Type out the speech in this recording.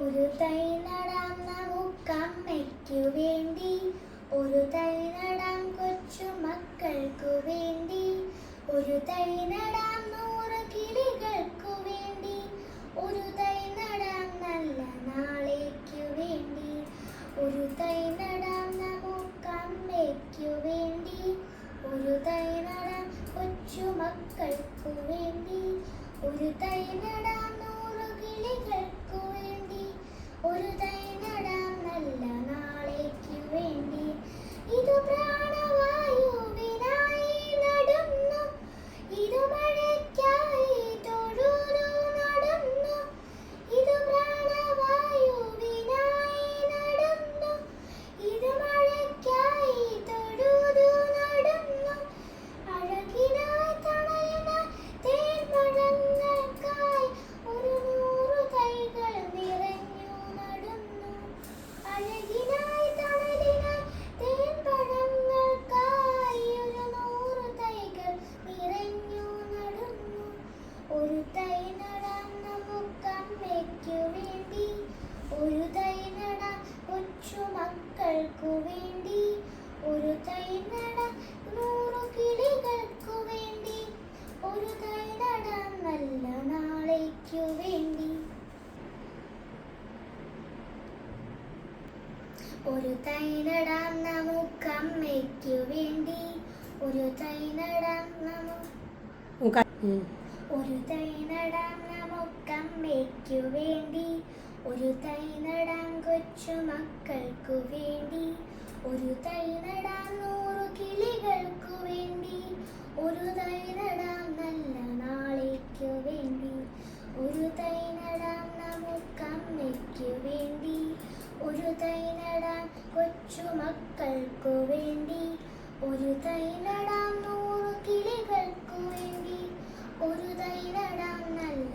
ഒരു തൈ നടാം നമുക്കമ്മയ്ക്കു വേണ്ടി, ഒരു തൈ നടാം കൊച്ചു മക്കൾക്കു വേണ്ടി, ഒരു തൈ നടാം 100 കിളികൾക്കു വേണ്ടി, ഒരു തൈ നടാം നല്ല നാളേക്കു വേണ്ടി, ഒരു തൈ നടാം നമുക്കമ്മയ്ക്കു വേണ്ടി, ഒരു തൈ നടാം കൊച്ചു മക്കൾക്കു വേണ്ടി, ഒരു തൈ നടാം 100 കിളികൾക്കു വേണ്ടി, ഒരു തൈ നടാം നല്ല നാളേക്കു വേണ്ടി. ഇതു പ്രാണവായുവിനായി നടുന്നു, ഇതു മഴയ്ക്കായി തൊഴുതു നടന്നു, ഇതു പ്രാണവായുവിനായി നടുന്നു, ഇതു മഴയ്ക്കായി തൊഴുതു നടന്നു, അഴകിനായി തണലിനായി തേൻപഴങ്ങൾക്കായി 100 തൈകൾ നിറഞ്ഞു നടന്നു, അഴകിനായി തണലിനായി തേൻപഴങ്ങൾക്കായി 100 തൈകൾ നിറഞ്ഞു നടന്നു. ഒരു തൈ നടാം നമുക്കമ്മയ്ക്കു വേണ്ടി, ഒരു തൈ നടാം കൊച്ചു മക്കൾക്കു വേണ്ടി, ഒരു തൈ നടാം 100 കിളികൾക്കു വേണ്ടി, ഒരു തൈ നടാം നല്ല നാളേക്കു വേണ്ടി. ഒരു തൈ നടാം നമുക്കമ്മയ്ക്കു വേണ്ടി, ഒരു തൈ നടാം ഒരു തൈ നടാം നമുക്കമ്മയ്ക്കു വേണ്ടി, ഒരു തൈ നടാം കൊച്ചു മക്കൾക്കു വേണ്ടി, ഒരു തൈ നടാം 100 കിളികൾക്കു വേണ്ടി, ഒരു തൈ നടാം നല്ല നാളേക്കു വേണ്ടി, ഒരു തൈ നടാം നമുക്കമ്മയ്ക്കു വേണ്ടി, ഒരു തൈ നടാം കൊച്ചു മക്കൾക്കു വേണ്ടി, ഒരു തൈ നടാം 100 കിളികൾക്കു വേണ്ടി, ഒരു തൈ നടാം നല്ല